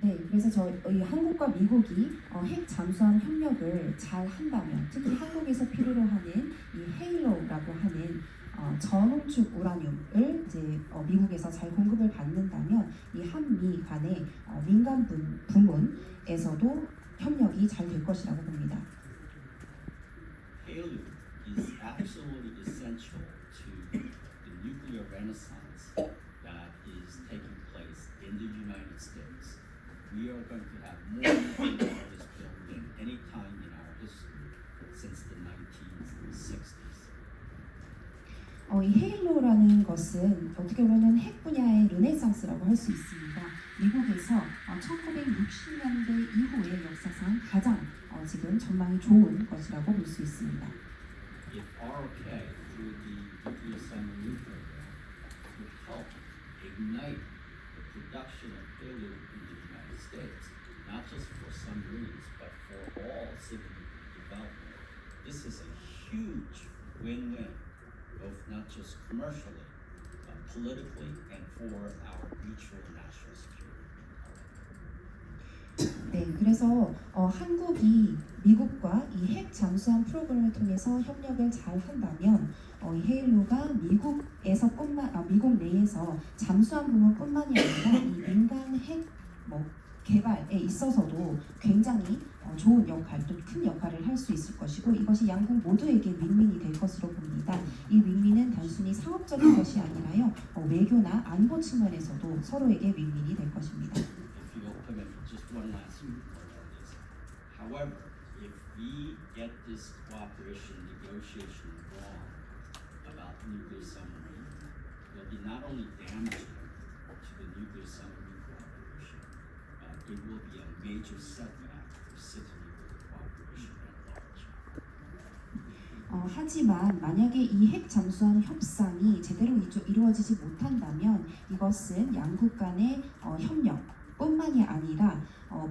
네, 그래서 저희 한국과 미국이 핵 잠수함 협력을 잘 한다면, 특히 한국에서 필요로 하는 이 헤일로라고 하는 저농축 우라늄을 이제 미국에서 잘 공급을 받는다면 이 한미 간의 민간 부문에서도 협력이 잘 될 것이라고 봅니다. Helium is absolutely essential to the nuclear renaissance that is taking place in the United States. We are going to have more nuclear artists built than any time in our history since the 1960s. 이 헤일로라는 것은 어떻게 보면 핵 분야의 르네상스라고 할 수 있습니다. 미국에서 1960년대 이후의 역사상 가장 지금 전망이 좋은 것이라고 볼 수 있습니다. If ROK through the nuclear submarine program could help ignite the production of helium in the United States, not just for submarines but for all civil development, this is a huge win-win, both not just commercially, but politically and for our mutual national security. 네, 그래서 한국이 미국과 이 핵 잠수함 프로그램을 통해서 협력을 잘 한다면 이 헤일로가 미국 내에서 잠수함 부문뿐만이 아니라 이 민간 핵 개발에 있어서도 굉장히 좋은 역할, 또 큰 역할을 할 수 있을 것이고 이것이 양국 모두에게 윈윈이 될 것으로 봅니다. 이 윈윈은 단순히 상업적인 것이 아니라요, 외교나 안보 측면에서도 서로에게 윈윈이 될 것입니다. If you will permit me, just one last word on this. However, if we get this cooperation negotiation wrong about nuclear submarine, it will be not only damaging to the nuclear submarine cooperation, but it will be a major setback for civil nuclear cooperation at large. 하지만 만약에 이 핵 잠수함 협상이 제대로 이루어지지 못한다면 이것은 양국 간의 협력뿐만이 아니라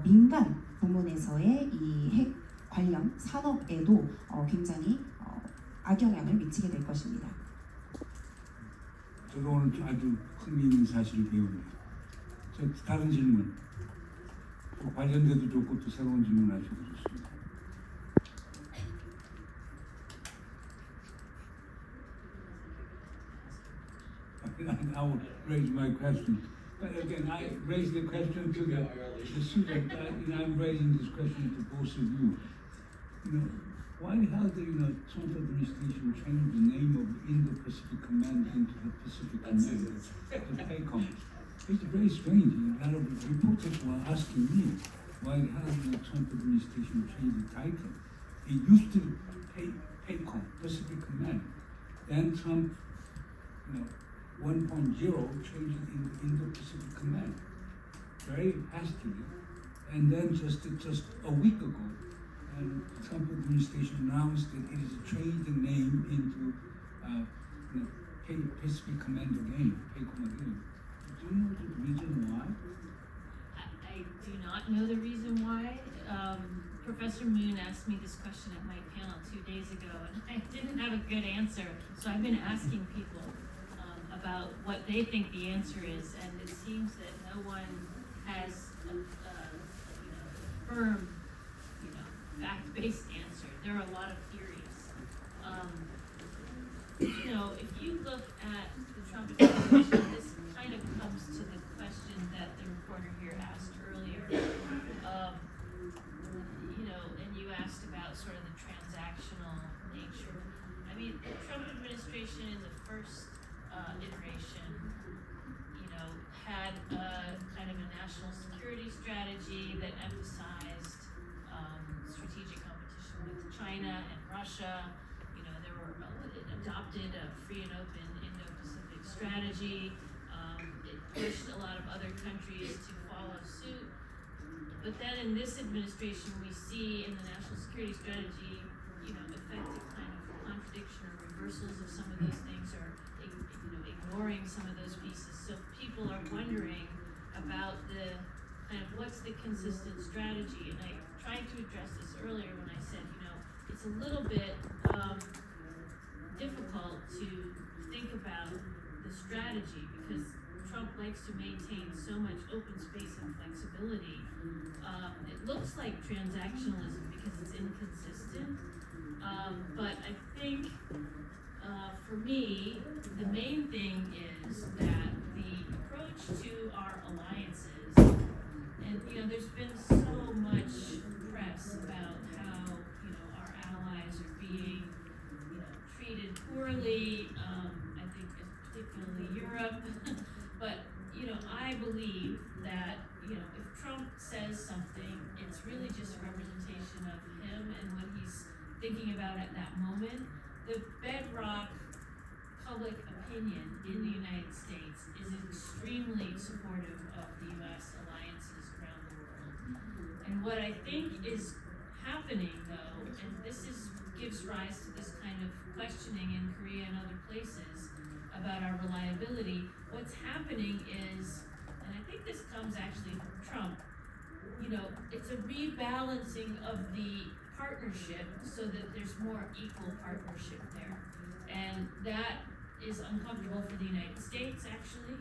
민간 부문에서의 이 핵 관련 산업에도 굉장히 악영향을 미치게 될 것입니다. 저도 오늘 아주 흥미있는 사실을 배웁니다. 다른 질문, 관련돼도 좋고 또 새로운 질문 하셔도 좋습니다. I will raise my question. But again, I raise the question to the student. I'm raising this question to both of you. Why has the Trump administration changed the name of Indo-Pacific Command into the Pacific Command, the PACOM? It's very strange. A lot of reporters were asking me why has the Trump administration changed the title. It used to be PACOM, Pacific Command. Then Trump, 1.0 changed it into Indo-Pacific Command very hastily, and then just a week ago, the Trump administration announced that it is changed the name into Pacific Command again, PACOM again. Do you know the reason why? I do not know the reason why. Professor Moon asked me this question at my panel 2 days ago, and I didn't have a good answer, so I've been asking people about what they think the answer is, and it seems that no one has a firm, fact-based answer. There are a lot of theories. If you look at the Trump administration, this kind of comes to the question that the reporter here asked earlier. And you asked about sort of the transactional nature. I mean, the Trump administration in the first iteration, had kind of a national security strategy that emphasized strategic competition with China and Russia. It adopted a free and open Indo-Pacific strategy. It pushed a lot of other countries to follow suit. But then in this administration, we see in the national security strategy, effective kind of contradiction or reversals of some of those things, or ignoring some of those pieces. So people are wondering about the kind of what's the consistent strategy. And I tried to address this earlier when I said, it's a little bit difficult to think about the strategy because Trump likes to maintain so much open space and flexibility. It looks like transactionalism because it's inconsistent. But I think for me, the main thing is that the approach to our alliances, and there's been so much press about how our allies are being treated poorly. I think particularly Europe, but I believe that if Trump says something, it's really just a representation of him and what he's thinking about at that moment. The bedrock public opinion in the United States is extremely supportive of the U.S. alliances around the world. And what I think is happening, though, and gives rise to this kind of questioning in Korea and other places about our reliability, what's happening is, and I think this comes actually from Trump, it's a rebalancing of the partnership so that there's more equal partnership there. And that is uncomfortable for the United States, actually.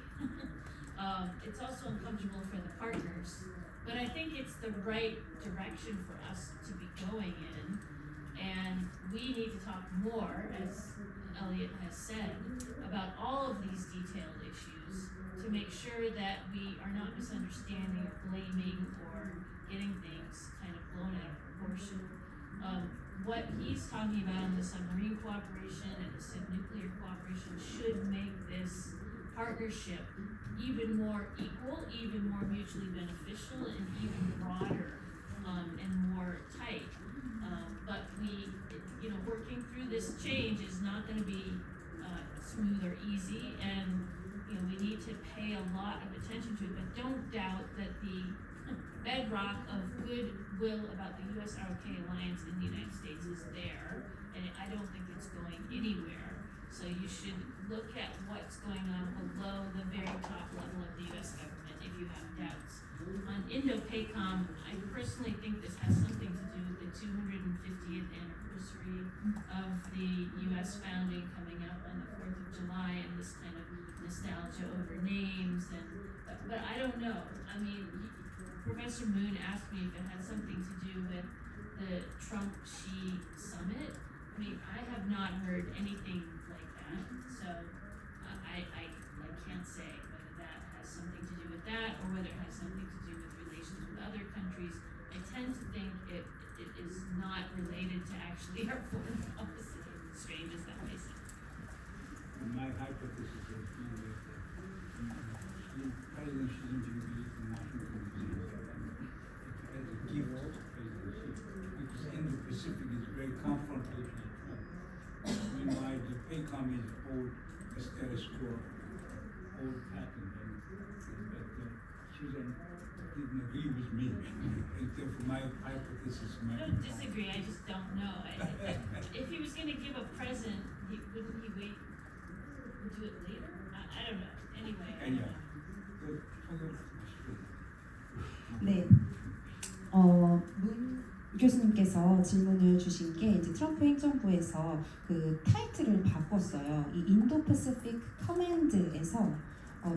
It's also uncomfortable for the partners. But I think it's the right direction for us to be going in. And we need to talk more, as Elliot has said, about all of these detailed issues to make sure that we are not misunderstanding or blaming or getting things kind of blown out of proportion. What he's talking about in the submarine cooperation and the nuclear cooperation should make this partnership even more equal, even more mutually beneficial, and even broader and more tight. But working through this change is not going to be smooth or easy, and we need to pay a lot of attention to it. But don't doubt that the bedrock of goodwill about the U.S.-ROK alliance in the United States is there, and I don't think it's going anywhere. So you should look at what's going on below the very top level of the U.S. government if you have doubts. On Indo-PACOM, I personally think this has something to do with the 250th anniversary of the U.S. founding coming up on the 4th of July, and this kind of nostalgia over names. But I don't know. I mean, Professor Moon asked me if it had something to do with the Trump-Xi summit. I mean, I have not heard anything like that, so I can't say whether that has something to do with that or whether it has something to do with relations with other countries. I tend to think it is not related to actually our foreign policy, strange as that may sound. My hypothesis is that President Xi Jinping believes in Washington as a gift to President Xi, because Indo-Pacific is very confrontational. Meanwhile, the PACOM is old, the status quo, old pattern, but Susan didn't agree with me. And therefore, my hypothesis might I don't disagree, I just don't know. If he was going to give a present, wouldn't he wait? Would do it later? I don't know. Anyway, I don't know. 네. 문 교수님께서 질문을 주신 게 이제 트럼프 행정부에서 그 타이틀을 바꿨어요. 이 인도 패시픽 커맨드에서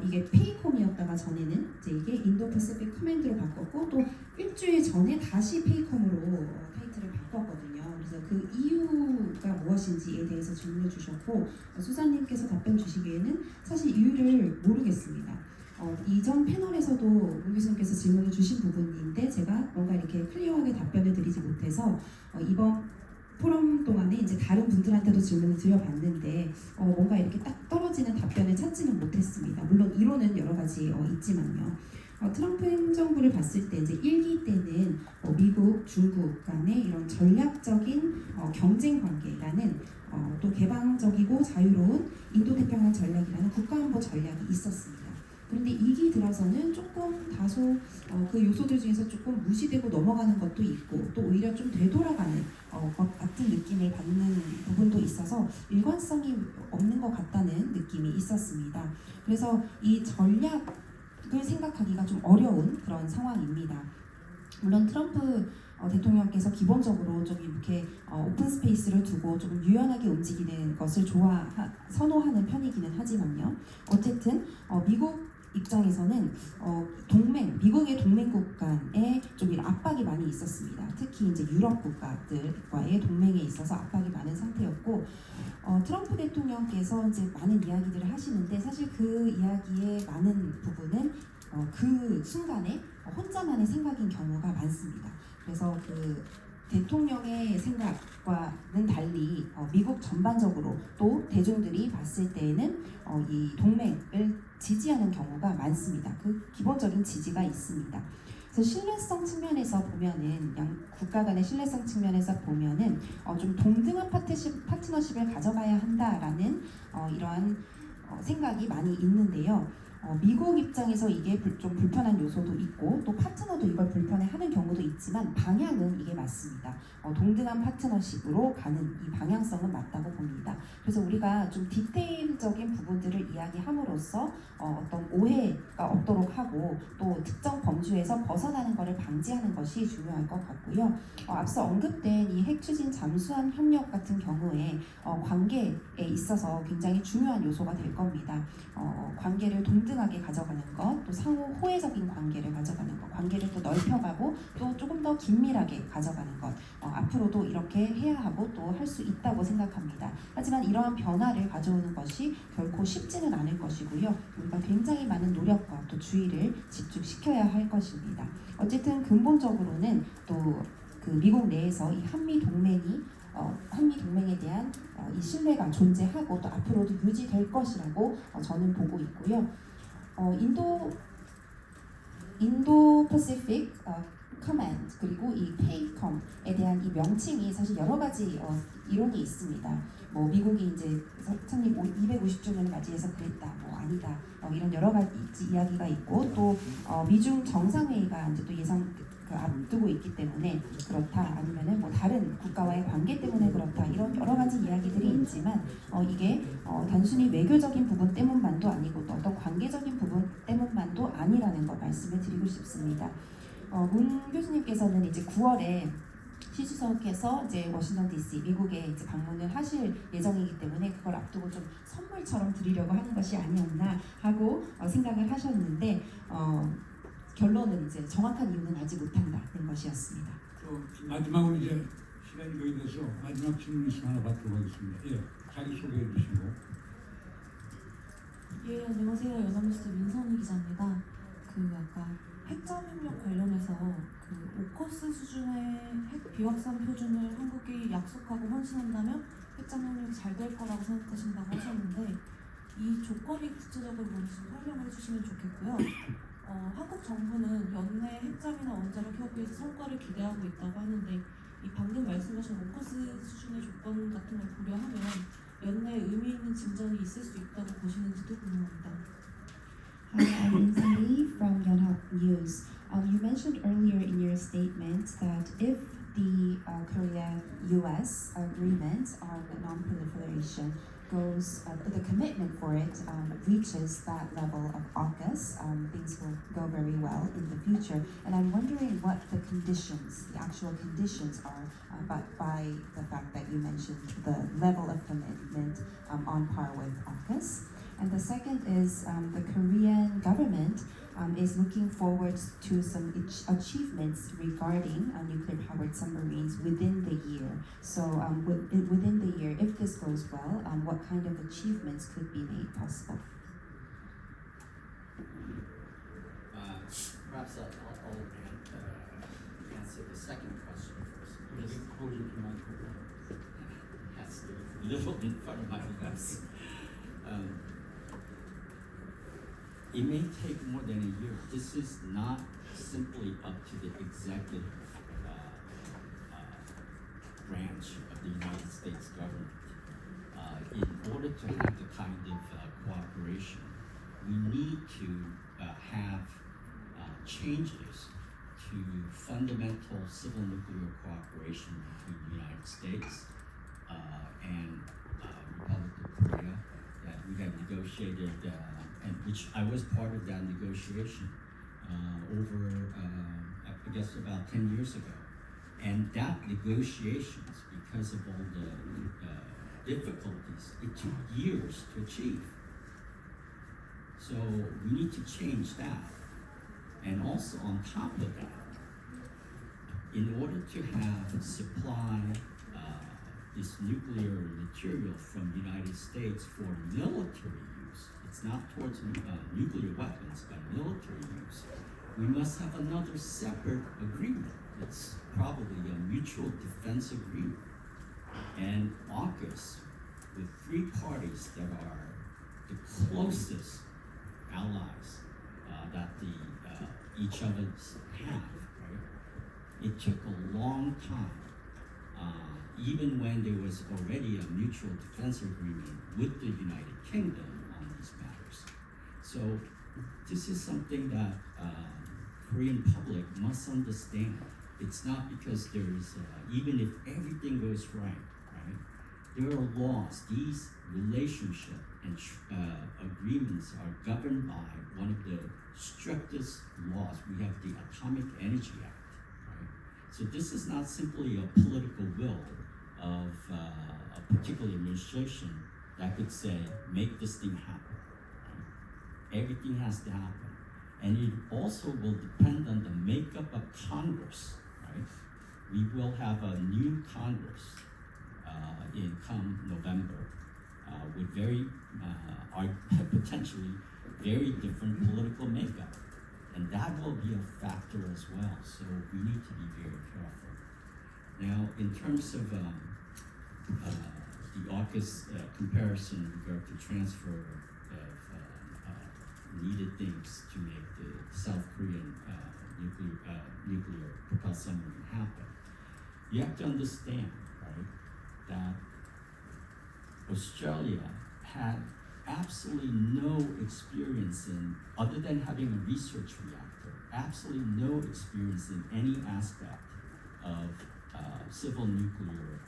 이게 페이콤이었다가 전에는 이제 이게 인도 패시픽 커맨드로 바꿨고 또 일주일 전에 다시 페이콤으로 타이틀을 바꿨거든요. 그래서 그 이유가 무엇인지에 대해서 질문을 주셨고 수사님께서 답변 주시기에는 사실 이유를 모르겠습니다. 이전 패널에서도 문 교수님께서 질문을 주신 부분인데 제가 뭔가 이렇게 클리어하게 답변을 드리지 못해서 이번 포럼 동안에 이제 다른 분들한테도 질문을 드려봤는데 뭔가 이렇게 딱 떨어지는 답변을 찾지는 못했습니다. 물론 이론은 여러 가지 있지만요. 트럼프 행정부를 봤을 때 이제 1기 때는 미국, 중국 간의 이런 전략적인 경쟁 관계라는 또 개방적이고 자유로운 인도태평양 전략이라는 국가안보 전략이 있었습니다. 그런데 2기 들어서는 조금 다소 그 요소들 중에서 조금 무시되고 넘어가는 것도 있고 또 오히려 좀 되돌아가는 것 같은 느낌을 받는 부분도 있어서 일관성이 없는 것 같다는 느낌이 있었습니다. 그래서 이 전략을 생각하기가 좀 어려운 그런 상황입니다. 물론 트럼프 대통령께서 기본적으로 좀 이렇게 오픈 스페이스를 두고 조금 유연하게 움직이는 것을 선호하는 편이기는 하지만요. 어쨌든 미국 입장에서는 미국의 동맹국 간에 좀 이런 압박이 많이 있었습니다. 특히 이제 유럽 국가들과의 동맹에 있어서 압박이 많은 상태였고, 트럼프 대통령께서 이제 많은 이야기들을 하시는데 사실 그 이야기의 많은 부분은 그 순간에 혼자만의 생각인 경우가 많습니다. 그래서 그 대통령의 생각과는 달리 미국 전반적으로 또 대중들이 봤을 때에는 이 동맹을 지지하는 경우가 많습니다. 그 기본적인 지지가 있습니다. 그래서 신뢰성 측면에서 보면은 국가 간의 신뢰성 측면에서 보면은 좀 동등한 파트너십을 가져가야 한다라는 이러한 생각이 많이 있는데요. 미국 입장에서 이게 좀 불편한 요소도 있고 또 파트너도 이걸 불편해하는 경우도 있지만 방향은 이게 맞습니다. 동등한 파트너십으로 가는 이 방향성은 맞다고 봅니다. 그래서 우리가 좀 디테일적인 부분들을 이야기함으로써 어떤 오해가 없도록 하고 또 특정 범주에서 벗어나는 것을 방지하는 것이 중요할 것 같고요. 앞서 언급된 이 핵추진 잠수함 협력 같은 경우에 관계에 있어서 굉장히 중요한 요소가 될 겁니다. 관계를 동등하게 가져가는 것, 또 상호 호혜적인 관계를 가져가는 것, 관계를 또 넓혀가고 또 조금 더 긴밀하게 가져가는 것, 앞으로도 이렇게 해야 하고 또 할 수 있다고 생각합니다. 하지만 이러한 변화를 가져오는 것이 결코 쉽지는 않을 것이고요. 우리가 굉장히 많은 노력과 또 주의를 집중시켜야 할 것입니다. 어쨌든 근본적으로는 또 그 미국 내에서 이 한미 동맹에 대한 이 신뢰가 존재하고 또 앞으로도 유지될 것이라고 저는 보고 있고요. 인도 패시픽 커맨드 그리고 이 페이컴에 대한 이 명칭이 사실 여러 가지 이론이 있습니다. 뭐 미국이 이제 창립 250주년을 맞이해서 그랬다, 뭐 아니다, 이런 여러 가지 이야기가 있고 또 미중 정상회의가 이제 또 앞두고 있기 때문에 그렇다, 아니면은 뭐 다른 국가와의 관계 때문에 그렇다, 이런 여러 가지 이야기들이 있지만 이게 단순히 외교적인 부분 때문만도 아니고 또 어떤 관계적인 부분 때문만도 아니라는 걸 말씀을 드리고 싶습니다. 문 교수님께서는 이제 9월에 시주석께서 이제 워싱턴 DC 미국에 이제 방문을 하실 예정이기 때문에 그걸 앞두고 좀 선물처럼 드리려고 하는 것이 아니었나 하고 생각을 하셨는데 결론은 이제 정확한 이유는 알지 못한다는 것이었습니다. 마지막으로 이제 시간이 거의 돼서 마지막 질문 있으면 하나 받도록 하겠습니다. 예, 자기 소개해 주시고. 예, 안녕하세요. 연합뉴스 민선희 기자입니다. 아까 핵잠 협력 관련해서 오커스 수준의 핵 비확산 표준을 한국이 약속하고 헌신한다면 핵잠 협력이 잘 될 거라고 생각하신다고 하셨는데 이 조건이 구체적으로 뭔지 좀 설명을 해주시면 좋겠고요. 한국 정부는 연내 핵잠이나 원자력 협의에서 성과를 기대하고 있다고 하는데 이 방금 말씀하신 오커스 수준의 조건 같은 걸 고려하면 연내에 의미 있는 진전이 있을 수 있다고 보시는지도 궁금합니다. Hi, I'm Lindsay Lee from Yonhap News. You mentioned earlier in your statement that if the Korea-US agreement on non-proliferation goes, the commitment for it reaches that level of AUKUS, things will go very well in the future. And I'm wondering what the conditions, the actual conditions are, by the fact that you mentioned the level of commitment on par with AUKUS. And the second is the Korean government is looking forward to some achievements regarding nuclear-powered submarines within the year. So within the year, if this goes well, what kind of achievements could be made possible? Perhaps I'll answer the second question first. Just closer to my microphone. Yes, a little in front of my lips. It may take more than a year. This is not simply up to the executive branch of the United States government. In order to have the kind of cooperation, we need to have changes to fundamental civil nuclear cooperation between the United States and Republic of Korea that we have negotiated, and which I was part of that negotiation over, I guess, about 10 years ago. And that negotiations, because of all the difficulties, it took years to achieve. So we need to change that. And also on top of that, in order to have supply this nuclear material from the United States for military use, it's not towards nuclear weapons, but military use, we must have another separate agreement. It's probably a mutual defense agreement. And AUKUS, with 3 parties that are the closest allies that each of us have, right? It took a long time, even when there was already a mutual defense agreement with the United Kingdom on these matters. So this is something that Korean public must understand. It's not because there is, even if everything goes right, there are laws. These relationship and agreements are governed by one of the strictest laws. We have the Atomic Energy Act, right? So this is not simply a political will of a particular administration that could say, make this thing happen, right? Everything has to happen. And it also will depend on the makeup of Congress, right? We will have a new Congress in come November with very, potentially very different political makeup. And that will be a factor as well, so we need to be very careful. Now, in terms of the AUKUS comparison in regard to transfer of needed things to make the South Korean nuclear propelled submarine happen, you have to understand, right, that Australia had absolutely no experience in, other than having a research reactor, absolutely no experience in any aspect of civil nuclear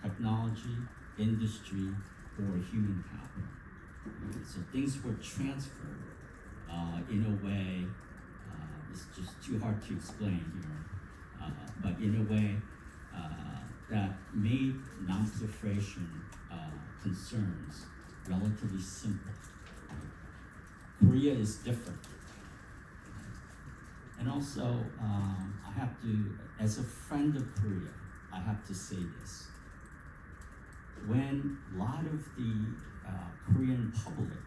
technology, industry, or human capital. So things were transferred in a way, it's just too hard to explain here, but in a way that made non-proliferation concerns relatively simple. Korea is different. And also, I have to, as a friend of Korea, I have to say this. When a lot of the Korean public